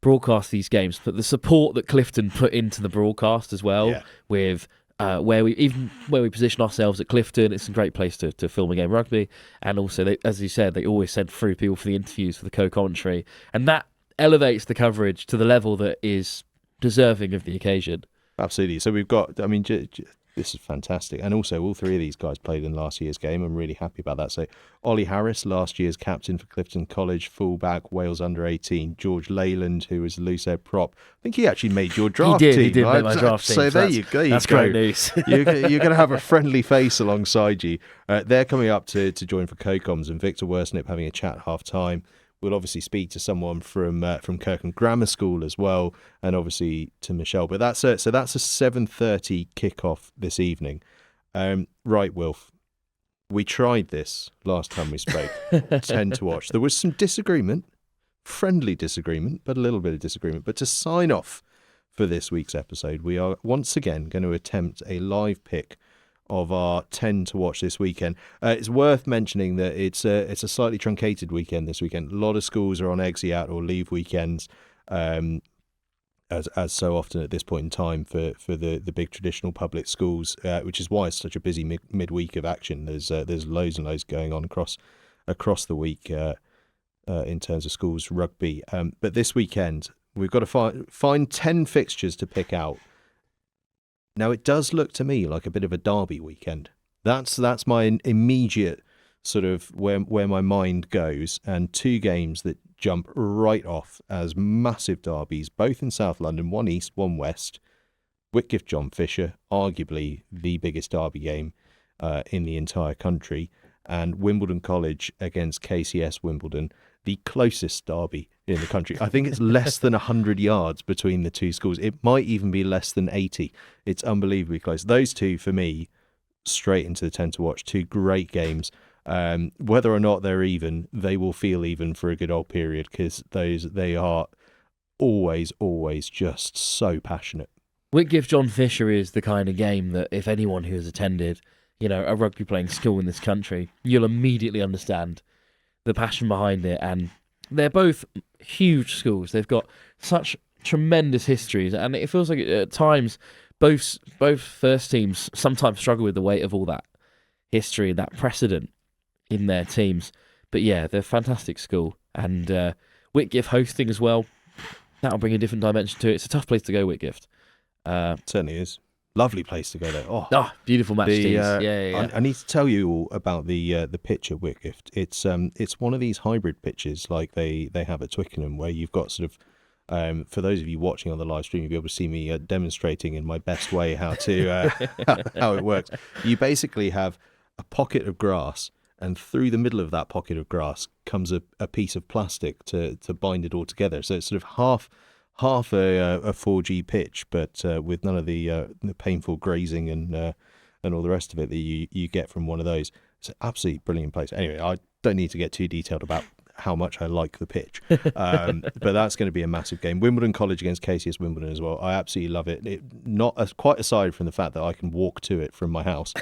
broadcast these games, but the support that Clifton put into the broadcast as well, with where we position ourselves at Clifton, it's a great place to film a game of rugby. And also, as you said, they always send through people for the interviews, for the co-commentary, and that elevates the coverage to the level that is deserving of the occasion. Absolutely. So we've got, I mean, this is fantastic. And also, all three of these guys played in last year's game. I'm really happy about that. So Ollie Harris, last year's captain for Clifton College, fullback, Wales under-18. George Leyland, who was a loose head prop. I think he actually made your draft team. He did make my draft team. So there you go. That's great news. You're going to have a friendly face alongside you. They're coming up to join for co-coms, and Victor Worsnip having a chat at half-time. We'll obviously speak to someone from Kirkham Grammar School as well, and obviously to Michelle. But that's a 7:30 kickoff this evening. Right, Wilf. We tried this last time we spoke. 10 to watch. There was some disagreement, friendly disagreement, but a little bit of disagreement. But to sign off for this week's episode, we are once again going to attempt a live pick of our 10 to watch this weekend. It's worth mentioning that it's a slightly truncated weekend this weekend. A lot of schools are on exit out or leave weekends, as so often at this point in time for the big traditional public schools, which is why it's such a busy midweek of action. There's loads and loads going on across the week in terms of schools rugby. But this weekend we've got to find 10 fixtures to pick out. Now, it does look to me like a bit of a derby weekend. That's my immediate sort of where my mind goes, and two games that jump right off as massive derbies, both in South London, one east, one west. Whitgift John Fisher, arguably the biggest derby game in the entire country, and Wimbledon College against KCS Wimbledon, the closest derby in the country. I think it's less than 100 yards between the two schools. It might even be less than 80. It's unbelievably close. Those two, for me, straight into the 10 to watch. Two great games. Whether or not they're even, they will feel even for a good old period, because they are always just so passionate. Whitgift John Fisher is the kind of game that if anyone who has attended, a rugby playing school in this country, you'll immediately understand the passion behind it. And they're both huge schools. They've got such tremendous histories, and it feels like at times both first teams sometimes struggle with the weight of all that history, that precedent in their teams. But yeah, they're a fantastic school, and Whitgift hosting as well, that'll bring a different dimension to it. It's a tough place to go, Whitgift. Certainly is. Lovely place to go there. Oh, beautiful match teams. Yeah. I need to tell you all about the pitch at Whitgift. It's one of these hybrid pitches like they have at Twickenham, where you've got sort of, for those of you watching on the live stream, you'll be able to see me demonstrating in my best way how it works. You basically have a pocket of grass, and through the middle of that pocket of grass comes a piece of plastic to bind it all together. So it's sort of half a 4G pitch, but with none of the painful grazing and all the rest of it that you get from one of those. It's an absolutely brilliant place. Anyway, I don't need to get too detailed about how much I like the pitch, but that's going to be a massive game. Wimbledon College against KCS Wimbledon as well. I absolutely love it. Quite aside from the fact that I can walk to it from my house.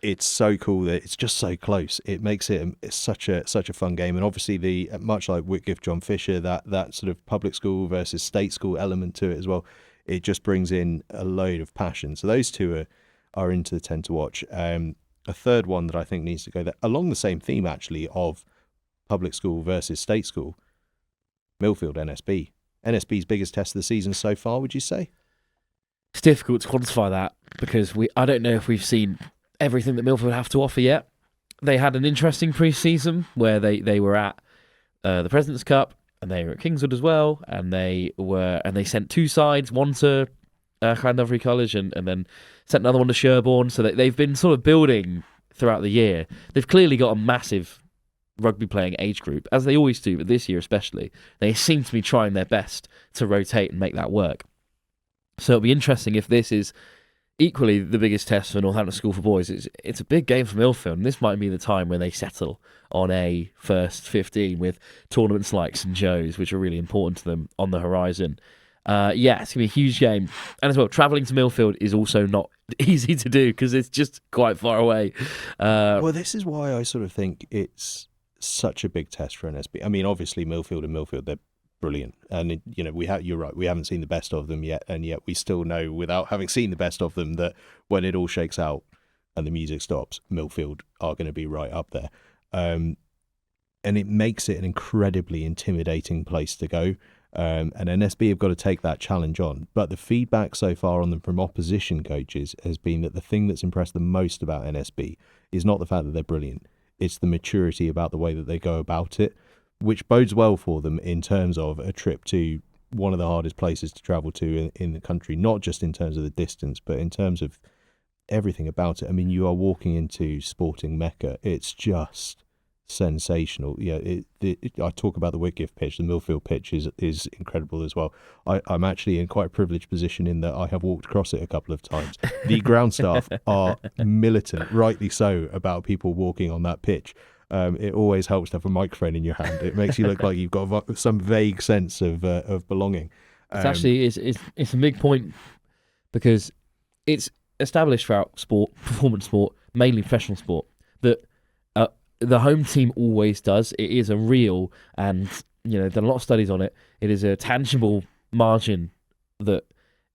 It's so cool that it's just so close. It makes it's such a fun game, and obviously much like Whitgift John Fisher, that sort of public school versus state school element to it as well. It just brings in a load of passion. So those two are into the 10 to watch. A third one that I think needs to go there along the same theme actually of public school versus state school. Millfield NSB. NSB's biggest test of the season so far, would you say? It's difficult to quantify that because I don't know if we've seen everything that Millfield have to offer yet. They had an interesting pre-season where they were at the President's Cup, and they were at Kingswood as well, and they sent two sides, one to Llandovery College and then sent another one to Sherborne. So they've been sort of building throughout the year. They've clearly got a massive rugby playing age group, as they always do, but this year especially. They seem to be trying their best to rotate and make that work. So it'll be interesting if this is equally, the biggest test for Northampton School for Boys, it's a big game for Millfield, and this might be the time when they settle on a first 15 with tournaments like St Joe's, which are really important to them, on the horizon. Yeah, it's going to be a huge game. And as well, travelling to Millfield is also not easy to do because it's just quite far away. Well, this is why I sort of think it's such a big test for NSB. I mean, obviously, Millfield, they're brilliant. And, you're right, we haven't seen the best of them yet. And yet we still know, without having seen the best of them, that when it all shakes out and the music stops, Millfield are going to be right up there. And it makes it an incredibly intimidating place to go. And NSB have got to take that challenge on. But the feedback so far on them from opposition coaches has been that the thing that's impressed them most about NSB is not the fact that they're brilliant. It's the maturity about the way that they go about it, which bodes well for them in terms of a trip to one of the hardest places to travel to in the country, not just in terms of the distance, but in terms of everything about it. I mean, you are walking into sporting Mecca. It's just sensational. I talk about the Whitgift pitch. The Millfield pitch is incredible as well. I'm actually in quite a privileged position in that I have walked across it a couple of times. The ground staff are militant, rightly so, about people walking on that pitch. It always helps to have a microphone in your hand. It makes you look like you've got some vague sense of belonging. It's a big point because it's established throughout sport, performance sport, mainly professional sport, that the home team always does. It is a real, and done a lot of studies on it. It is a tangible margin that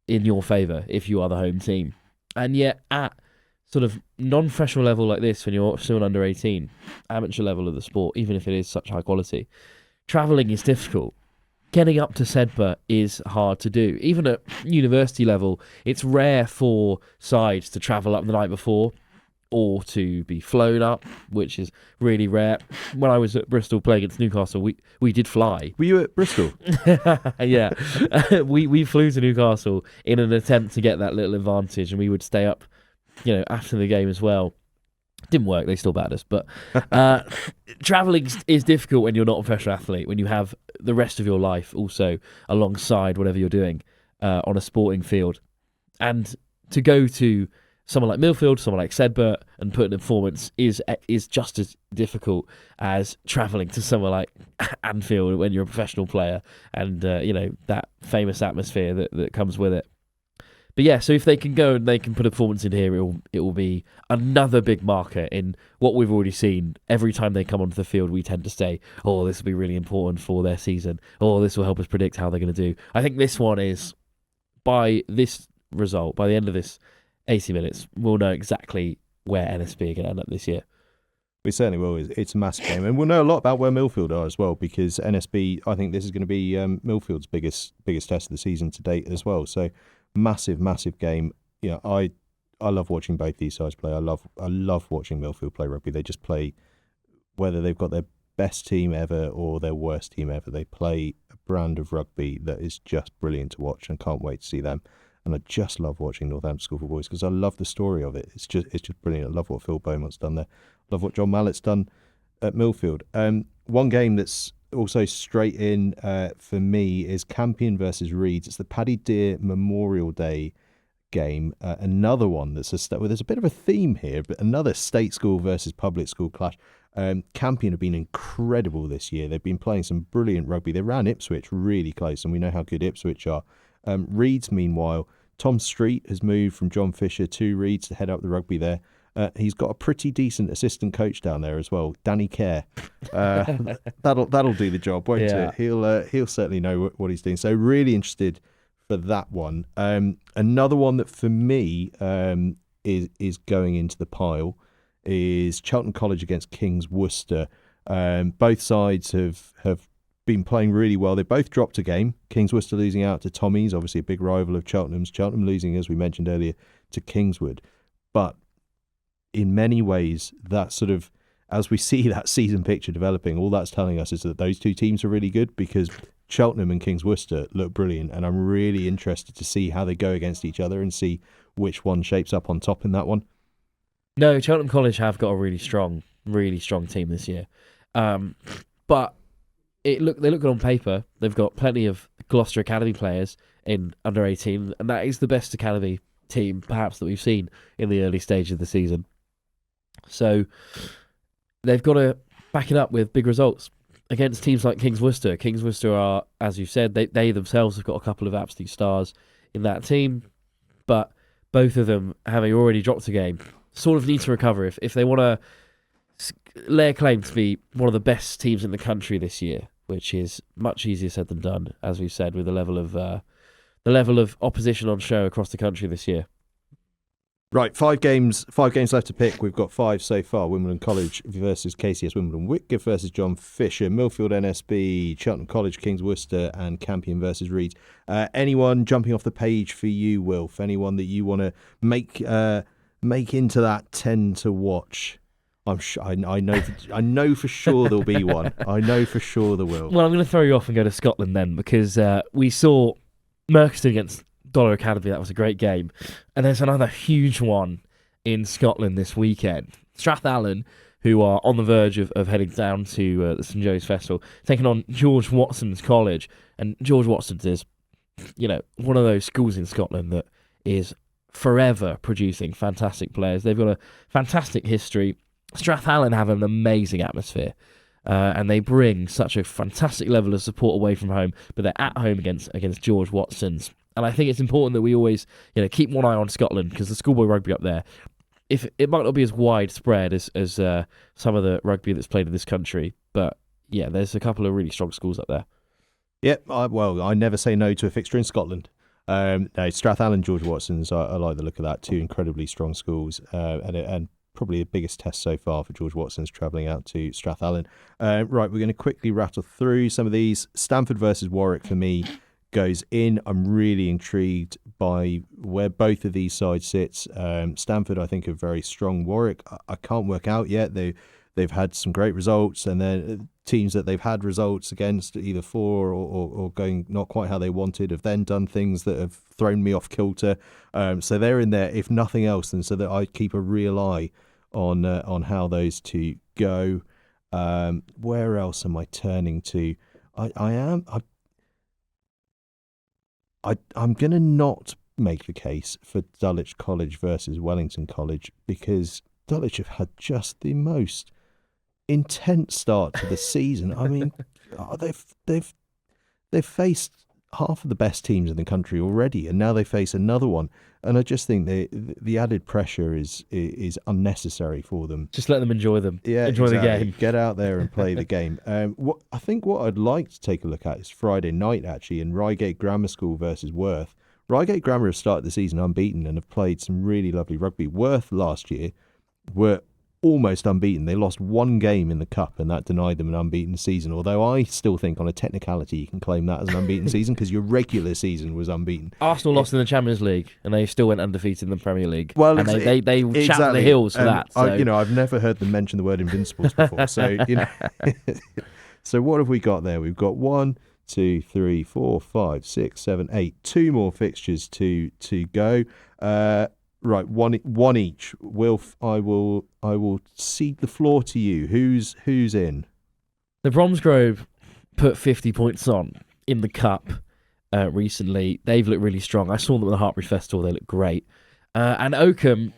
in your favour if you are the home team. And yet at sort of non-professional level like this, when you're still under 18, amateur level of the sport, even if it is such high quality, travelling is difficult. Getting up to Sedbergh is hard to do. Even at university level, it's rare for sides to travel up the night before or to be flown up, which is really rare. When I was at Bristol playing against Newcastle, we did fly. Were you at Bristol? Yeah. we flew to Newcastle in an attempt to get that little advantage, and we would stay up, after the game as well. Didn't work, they still battered us. But travelling is difficult when you're not a professional athlete, when you have the rest of your life also alongside whatever you're doing on a sporting field. And to go to someone like Millfield, someone like Sedbergh, and put in a performance is just as difficult as travelling to somewhere like Anfield when you're a professional player, and that famous atmosphere that comes with it. But yeah, so if they can go and they can put a performance in here, it will be another big marker in what we've already seen. Every time they come onto the field, we tend to say, "Oh, this will be really important for their season. Oh, this will help us predict how they're going to do." I think this one is, by this result, by the end of this 80 minutes, we'll know exactly where NSB are going to end up this year. We certainly will. It's a massive game, and we'll know a lot about where Millfield are as well, because NSB, I think this is going to be Millfield's biggest test of the season to date as well. So massive game. I love watching both these sides play. I love watching Millfield play rugby. They just play, whether they've got their best team ever or their worst team ever, they play a brand of rugby that is just brilliant to watch, and can't wait to see them. And I just love watching Northampton School for Boys because I love the story of it. It's just brilliant. I love what Phil Beaumont's done there. I love what John Mallett's done at Millfield. One game that's also straight in for me is Campion versus Reeds. It's the Paddy Deere Memorial Day game. Another one that's there's a bit of a theme here, but another state school versus public school clash. Campion have been incredible this year. They've been playing some brilliant rugby. They ran Ipswich really close, and we know how good Ipswich are. Reeds, meanwhile, Tom Street has moved from John Fisher to Reeds to head up the rugby there. He's got a pretty decent assistant coach down there as well, Danny Kerr. That'll do the job, won't it? He'll certainly know what he's doing. So really interested for that one. Another one that for me is going into the pile is Cheltenham College against King's Worcester. Both sides have been playing really well. They both dropped a game. King's Worcester losing out to Tommy's, obviously a big rival of Cheltenham's. Cheltenham losing, as we mentioned earlier, to Kingswood. But in many ways, that sort of, as we see that season picture developing, all that's telling us is that those two teams are really good, because Cheltenham and King's Worcester look brilliant, and I'm really interested to see how they go against each other and see which one shapes up on top in that one. No, Cheltenham College have got a really strong team this year. But they look good on paper. They've got plenty of Gloucester Academy players in under 18, and that is the best academy team perhaps that we've seen in the early stage of the season. So they've got to back it up with big results against teams like Kings Worcester. Kings Worcester are, as you said, they themselves have got a couple of absolute stars in that team, but both of them, having already dropped a game, sort of need to recover if they want to lay claim to be one of the best teams in the country this year, which is much easier said than done, as we've said, with the level of opposition on show across the country this year. Right, 5 games left to pick. We've got 5 so far. Wimbledon College versus KCS Wimbledon, Whitgift versus John Fisher, Millfield NSB, Cheltenham College, Kings Worcester, and Campion versus Reeds. Anyone jumping off the page for you, Wilf? Anyone that you want to make into that 10 to watch? I know for sure there'll be one. I know for sure there will. Well, I'm going to throw you off and go to Scotland then, because we saw Merchiston against Dollar Academy. That was a great game. And there's another huge one in Scotland this weekend. Strathallan, who are on the verge of heading down to the St Joe's Festival, taking on George Watson's College. And George Watson's is, one of those schools in Scotland that is forever producing fantastic players. They've got a fantastic history. Strathallan have an amazing atmosphere. And they bring such a fantastic level of support away from home, but they're at home against George Watson's. And I think it's important that we always, keep one eye on Scotland, because the schoolboy rugby up there, if it might not be as widespread as some of the rugby that's played in this country, but yeah, there's a couple of really strong schools up there. Yep, I never say no to a fixture in Scotland. No, Strathallan, George Watson's, I like the look of that. 2 incredibly strong schools, and probably the biggest test so far for George Watson's travelling out to Strathallan. Right, we're going to quickly rattle through some of these. Stamford versus Warwick for me goes in. I'm really intrigued by where both of these sides sit. Stamford, I think, are very strong. Warwick, I can't work out yet. They've had some great results, and then teams that they've had results against, either for or going not quite how they wanted, have then done things that have thrown me off kilter. So they're in there, if nothing else, and so that I keep a real eye on how those two go. Where else am I turning to? I'm going to not make the case for Dulwich College versus Wellington College, because Dulwich have had just the most intense start to the season. I mean, they've faced half of the best teams in the country already, and now they face another one. And I just think the added pressure is unnecessary for them. Just let them enjoy them. Yeah, enjoy exactly. the game. Get out there and play the game. What I'd like to take a look at is Friday night, actually, in Reigate Grammar School versus Worth. Reigate Grammar have started the season unbeaten and have played some really lovely rugby. Worth last year were almost unbeaten. They lost 1 game in the cup, and that denied them an unbeaten season, although I still think on a technicality you can claim that as an unbeaten season, because your regular season was unbeaten. Arsenal lost in the Champions League, and they still went undefeated in the Premier League. Well, and they chat the hills for that. So. I've never heard them mention the word Invincibles before. So so what have we got there? We've got 1, 2, 3, 4, 5, 6, 7, 8. 2 more fixtures to go. Right, one each. Wilf, I will cede the floor to you. Who's in? The Bromsgrove put 50 points on in the cup recently. They've looked really strong. I saw them at the Hartbury Festival. They look great. And Oakham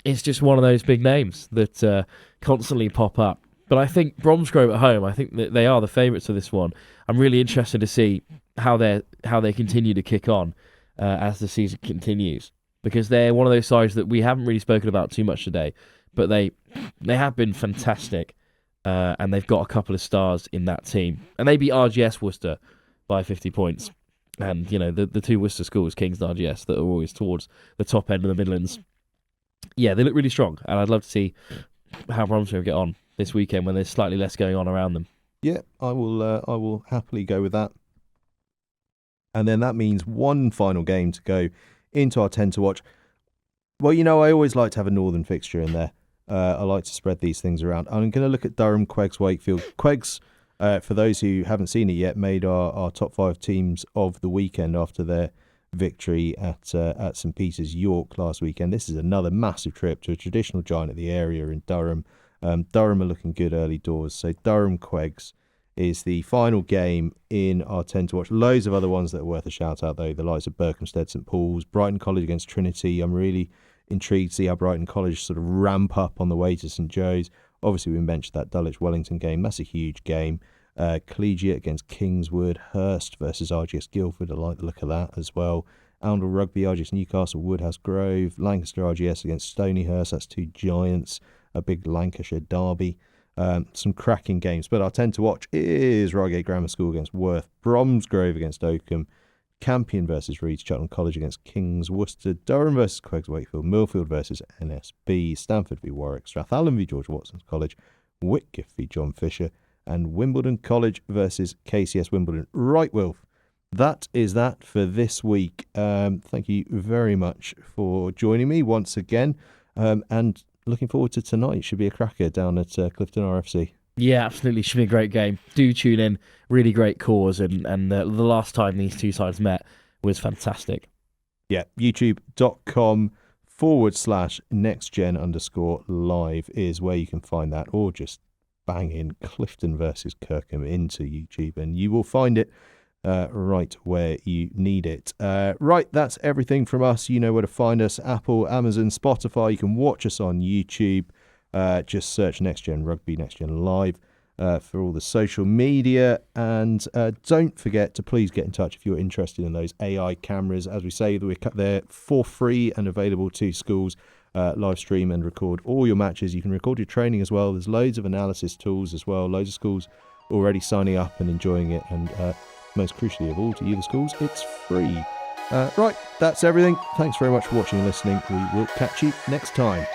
is just one of those big names that constantly pop up. But I think Bromsgrove at home, I think that they are the favourites of this one. I'm really interested to see how they continue to kick on as the season continues, because they're one of those sides that we haven't really spoken about too much today, but they have been fantastic, and they've got a couple of stars in that team. And they beat RGS Worcester by 50 points. And, the 2 Worcester schools, Kings and RGS, that are always towards the top end of the Midlands. Yeah, they look really strong, and I'd love to see how Bromsgrove get on this weekend when there's slightly less going on around them. Yeah, I will happily go with that. And then that means one final game to go into our 10 to watch. Well, I always like to have a northern fixture in there. I like to spread these things around. I'm going to look at Durham, Queggs, Wakefield. Queggs, for those who haven't seen it yet, made our top 5 teams of the weekend after their victory at St Peter's, York last weekend. This is another massive trip to a traditional giant of the area in Durham. Durham are looking good early doors. So Durham, Queggs is the final game in our 10 to watch. Loads of other ones that are worth a shout out, though. The likes of Berkhamsted, St Paul's, Brighton College against Trinity. I'm really intrigued to see how Brighton College sort of ramp up on the way to St Joe's. Obviously, we mentioned that Dulwich-Wellington game. That's a huge game. Collegiate against Kingswood. Hurst versus RGS Guildford. I like the look of that as well. Oundle Rugby, RGS Newcastle, Woodhouse Grove. Lancaster RGS against Stonyhurst. That's two giants. A big Lancashire derby. Some cracking games, but our 10 to watch is Reigate Grammar School against Worth, Bromsgrove against Oakham, Campion versus Reeds, Cheltenham College against Kings, Worcester, Durham versus Queggs Wakefield, Millfield versus NSB, Stanford v Warwick, Strathallan v George Watson's College, Whitgift v John Fisher, and Wimbledon College versus KCS Wimbledon. Right, Wilf, that is that for this week. Thank you very much for joining me once again, and looking forward to tonight. Should be a cracker down at Clifton RFC. Yeah, absolutely. Should be a great game. Do tune in. Really great cause. And the last time these two sides met was fantastic. Yeah, youtube.com/nextgen_live is where you can find that, or just bang in Clifton versus Kirkham into YouTube and you will find it right where you need it. Right, that's everything from us. You know where to find us: Apple, Amazon, Spotify. You can watch us on YouTube. Just search Next Gen Rugby, Next Gen Live for all the social media. And don't forget to please get in touch if you're interested in those AI cameras. As we say, they're for free and available to schools. Live stream and record all your matches. You can record your training as well. There's loads of analysis tools as well. Loads of schools already signing up and enjoying it. And most crucially of all, to you, the schools, it's free. Right, that's everything. Thanks very much for watching and listening. We will catch you next time.